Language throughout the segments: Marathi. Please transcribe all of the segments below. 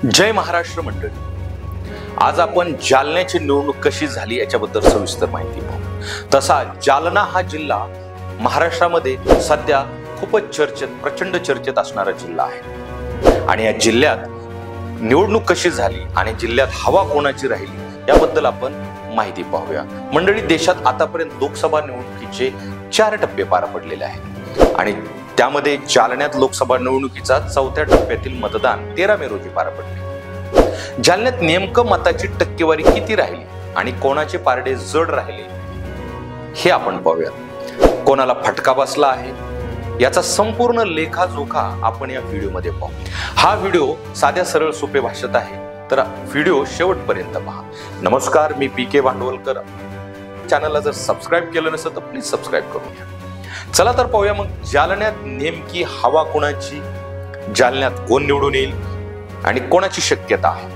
जय महाराष्ट्र मंडळी, आज आपण जालन्याची निवडणूक कशी झाली याच्याबद्दल सविस्तर माहिती पाहू। तसा जालना हा जिल्हा महाराष्ट्रामध्ये सध्या खूपच प्रचंड चर्चेत असणारा जिल्हा आहे आणि या जिल्ह्यात निवडणूक कशी झाली आणि जिल्ह्यात हवा कोणाची राहिली याबद्दल आपण माहिती पाहूया। मंडळी, देशात आतापर्यंत लोकसभा निवडणुकीचे 4 टप्पे पार पडलेले आहेत आणि त्यामध्ये जालन्यात लोकसभा निवडणुकीचा 4थ्या टप्प्यातील मतदान 13 मे रोजी पार पडले। जालन्यात नेमकं मताची टक्केवारी किती राहिली आणि कोणाचे पारडे जड राहिले हे आपण पाहूया। कोणाला फटका बसला आहे याचा संपूर्ण लेखाजोखा आपण या व्हिडिओमध्ये पाहू। हा व्हिडिओ साध्या सरळ सोपे भाषेत आहे, तर व्हिडिओ शेवटपर्यंत पहा। नमस्कार, मी पी के भांडवलकर। चॅनलला जर सबस्क्राईब केलं नसेल तर प्लीज सबस्क्राईब करून घ्या। चला तर पाहूया मग जालन्यात नेमकी हवा कोणाची, जालन्यात कोण निवडून येईल आणि कोणाची शक्यता आहे।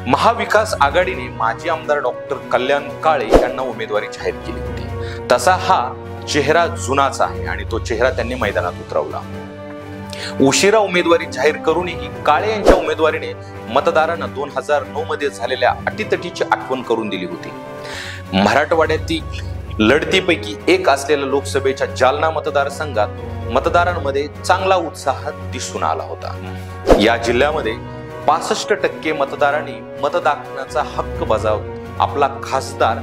महाविकास आघाडीने माजी आमदार डॉक्टर कल्याण काळे यांना उमेदवारी जाहीर केली होती। तसा हा चेहरा जुनाच आहे आणि तो चेहरा त्यांनी मैदानात उतरवला। उशिरा उमेदवारी जाहीर करूनही काळे यांच्या उमेदवारीने मतदारांना 2009 मध्ये झालेल्या अटीतटीची आठवण करून दिली होती। मराठवाड्यातील लढतीपैकी एक असलेल्या लोकसभेच्या जालना मतदारसंघात मतदारांमध्ये चांगला उत्साह दिसून आला होता। या जिल्ह्यामध्ये 65% मतदारांनी मत दाखवण्याचा हक्क बजावत आपला खासदार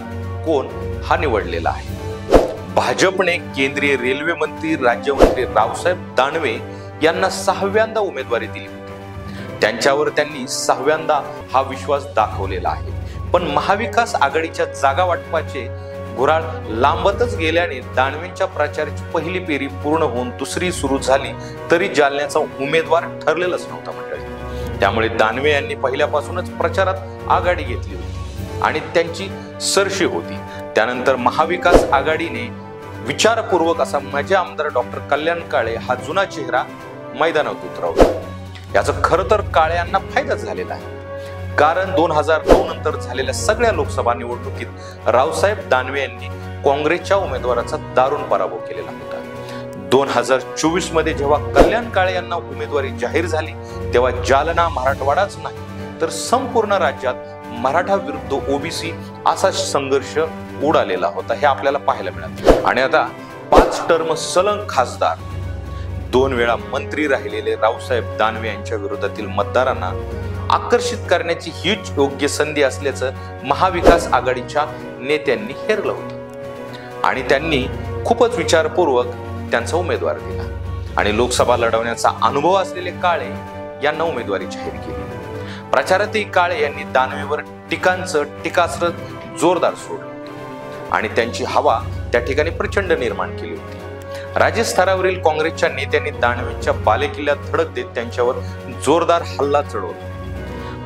कोण हा निवडलेला आहे। भाजपने केंद्रीय रेल्वे मंत्री राज्यमंत्री रावसाहेब दानवे यांना 6व्यांदा उमेदवारी दिली होती। त्यांच्यावर त्यांनी 6व्यांदा हा विश्वास दाखवलेला आहे। पण महाविकास आघाडीच्या जागा वाटपाचे घोराळ लांबतच गेल्याने दानवेंच्या प्रचाराची पहिली फेरी पूर्ण होऊन दुसरी सुरू झाली तरी जालन्याचा उमेदवार ठरलेलाच नव्हता मंडळी। त्यामुळे दानवे यांनी पहिल्यापासूनच प्रचारात आघाडी घेतली होती आणि त्यांची सरशी होती। त्यानंतर महाविकास आघाडीने विचारपूर्वक असा माजी आमदार डॉक्टर कल्याण काळे हा जुना चेहरा मैदानात उतरवला। याचा खरं तर काळे यांना फायदा झालेला आहे, कारण 2009 नंतर झालेल्या सगळ्या लोकसभा निवडणुकीत रावसाहेब दानवे यांनी काँग्रेसच्या उमेदवाराचा दारुण पराभव केलेला होता। 2024 मध्ये जेव्हा कल्याण काळे यांना उमेदवारी जाहीर झाली तेव्हा जालना मराठवाडाच नाही तर संपूर्ण राज्यात मराठा विरुद्ध ओबीसी असा संघर्ष उडालेला होता, हे आपल्याला पाहायला मिळालं। आणि आता 5 टर्म सलग खासदार, 2 वेळा मंत्री राहिलेले रावसाहेब दानवे यांच्या विरोधातील मतदारांना आकर्षित करण्याची हीच योग्य संधी असल्याचं महाविकास आघाडीच्या नेत्यांनी हेरलं होतं आणि त्यांनी खूपच विचारपूर्वक त्यांचा उमेदवार दिला आणि लोकसभा लढवण्याचा अनुभव असलेले काळे यांना उमेदवारी जाहीर केली। प्रचारातही काळे यांनी दानवेवर टीकास्त्र जोरदार सोडलं होतं आणि त्यांची हवा त्या ठिकाणी प्रचंड निर्माण केली होती। राज्य स्तरावरील काँग्रेसच्या नेत्यांनी दानवेंच्या बालेकिल्ल्यात धडक देत त्यांच्यावर जोरदार हल्ला चढवला।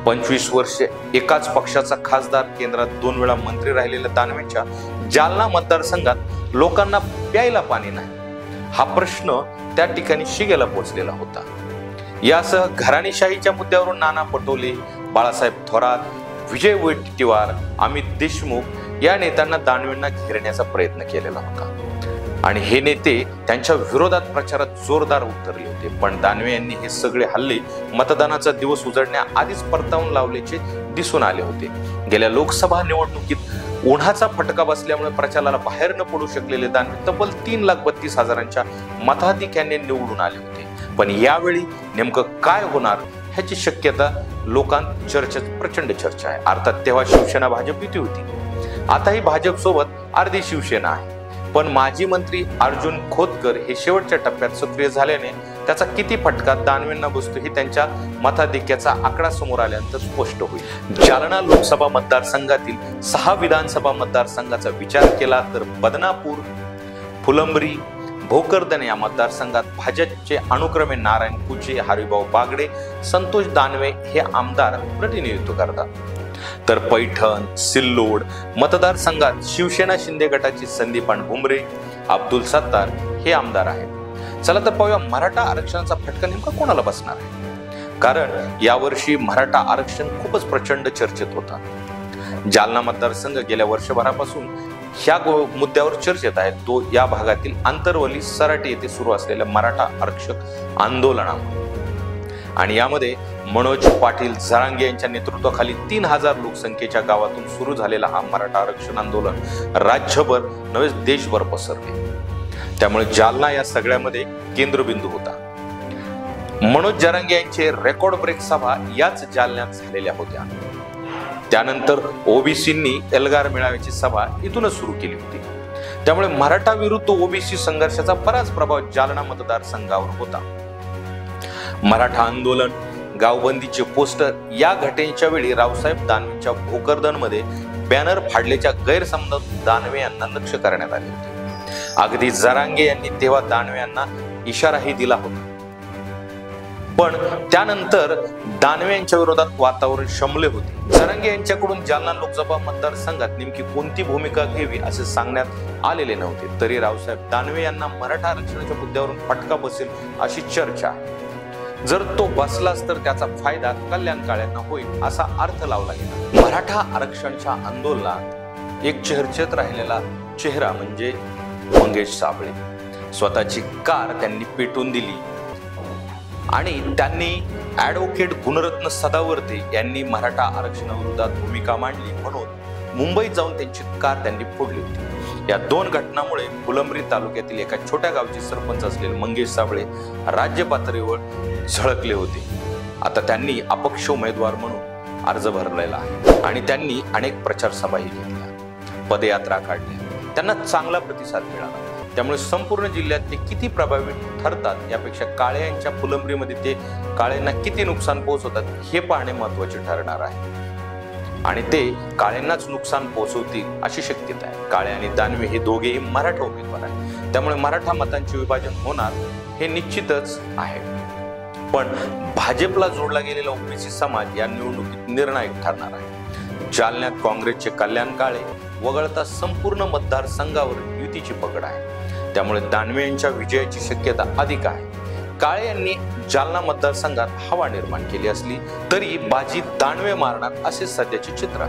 25 वर्षे एकाच पक्षाचा खासदार, केंद्रात 2 वेळा मंत्री राहिलेल्या दानवेंच्या जालना मतदारसंघात लोकांना प्यायला पाणी नाही हा प्रश्न त्या ठिकाणी शिगेला पोहोचलेला होता। यासह घराणेशाहीच्या मुद्द्यावरून नाना पटोले, बाळासाहेब थोरात, विजय वडेट्टीवार, अमित देशमुख या नेत्यांना दानवेंना घेरण्याचा प्रयत्न केलेला होता आणि हे नेते त्यांच्या विरोधात प्रचारात जोरदार उतरले होते। पण दानवे यांनी हे सगळे हल्ले मतदानाचा दिवस उजळण्याआधीच परतावून लावल्याचे दिसून आले होते। गेल्या लोकसभा निवडणुकीत उन्हाचा फटका बसल्यामुळे प्रचाराला बाहेर न पडू शकलेले दानवे तब्बल 3,32,000च्या मताधिक्याने निवडून आले होते। पण यावेळी नेमकं काय होणार ह्याची शक्यता लोकांत प्रचंड चर्चा आहे। अर्थात तेव्हा शिवसेना भाजप युती होती, आताही भाजप सोबत अर्धी शिवसेना आहे। पण माजी मंत्री अर्जुन खोतकर हे शेवटच्या टप्प्यात सक्रिय झाल्याने त्याचा किती फटका दानवेंना बसतो हे त्यांच्या मताधिक्याचा आकडा समोर आल्यानंतर स्पष्ट होईल। जालना लोकसभा मतदारसंघातील 6 विधानसभा मतदारसंघाचा विचार केला तर बदनापूर, फुलंब्री, भोकरदन या मतदारसंघात भाजपचे अनुक्रमे नारायण कुचे, हरिभाऊ बागडे, संतोष दानवे हे आमदार प्रतिनिधित्व करतात, तर पैठण, सिल्लोड मतदारसंघात शिवसेना शिंदे गटाचे संदीपान भुमरे, अब्दुल सत्तार हे आमदार आहेत। चला तर पाहूया मराठा आरक्षणाचा फटका नेमका कोणाला बसणार आहे, कारण यावर्षी मराठा आरक्षण खूपच प्रचंड चर्चेत होता। जालना मतदारसंघ गेल्या वर्षभरापासून ह्या मुद्द्यावर चर्चेत आहे, तो या भागातील आंतरवली सराटी येथे सुरू असलेल्या मराठा आरक्षक आंदोलनामुळे। आणि यामध्ये मनोज पाटील जरांगे यांच्या नेतृत्वाखाली 3000 लोकसंख्येच्या गावातून सुरू झालेला हा मराठा आरक्षण आंदोलन राज्यभर नव्हे देशभर पसरले। त्यामुळे जालना या सगळ्यामध्ये केंद्रबिंदू होता। मनोज जरांगे यांचे रेकॉर्ड ब्रेक सभा याच जालन्यात झालेल्या होत्या। त्यानंतर ओबीसींनी एल्गार मेळाव्याची सभा इथूनच सुरू केली होती। त्यामुळे मराठा विरुद्ध ओबीसी संघर्षाचा बराच प्रभाव जालना मतदारसंघावर होता। मराठा आंदोलन, गावबंदीचे पोस्टर या घटनेच्या वेळी रावसाहेब दानवेंच्या भोकरदनमध्ये बॅनर फाडल्याच्या गैरसमजात दानवे यांना लक्ष्य करण्यात आले होते। अगदी जरांगे यांनी तेव्हा दानवे यांना इशाराही दिला होता, पण त्यानंतर दानवे यांच्या विरोधात वातावरण शमले होते। जरांगे यांच्याकडून जालना लोकसभा मतदारसंघात नेमकी कोणती भूमिका घ्यावी असे सांगण्यात आलेले नव्हते, तरी रावसाहेब दानवे यांना मराठा आरक्षणाच्या मुद्द्यावरून फटका बसेल अशी चर्चा आहे। जर तो बसलाच तर त्याचा फायदा कल्याण काळ्यांना होईल असा अर्थ लावला गेला। मराठा आरक्षणाच्या आंदोलनात एक चर्चेत राहिलेला चेहरा म्हणजे मंगेश साबळे। स्वतःची कार त्यांनी पेटून दिली आणि त्यांनी ॲडव्होकेट गुणरत्न सदावर्ते यांनी मराठा आरक्षणाविरोधात भूमिका मांडली म्हणून मुंबईत जाऊन त्यांची कार त्यांनी फोडली होती। या दोन घटनांमुळे फुलंब्री तालुक्यातील एका छोट्या गावचे सरपंच असलेले मंगेश साबळे राज्य पातळीवर झळकले होते। आता त्यांनी अपक्ष उमेदवार म्हणून अर्ज भरलेला आहे आणि त्यांनी अनेक प्रचार सभाही घेतल्या, पदयात्रा काढल्या, त्यांना चांगला प्रतिसाद मिळाला। त्यामुळे संपूर्ण जिल्ह्यात ते किती प्रभावी ठरतात यापेक्षा काळे यांच्या फुलंब्रीमध्ये ते काळ्यांना किती नुकसान पोहोचवतात हे पाहणे महत्त्वाचे ठरणार आहे आणि ते काळ्यांनाच नुकसान पोहोचवतील अशी शक्यता आहे। काळे आणि दानवे हे दोघेही मराठा उमेदवार आहेत, त्यामुळे मराठा मतांचे विभाजन होणार हे निश्चितच आहे। पण भाजपला जोडला गेलेला ओबीसी समाज या निवडणुकीत निर्णायक ठरणार आहे। जालन्यात काँग्रेसचे कल्याण काळे वगळता संपूर्ण मतदारसंघावर युतीची पकड आहे, त्यामुळे दानवे यांच्या विजयाची शक्यता अधिक आहे। काळे यांनी जालना मतदारसंघात हवा निर्माण केली असली तरी बाजी दानवे मारणार असे सध्याचे चित्र आहे।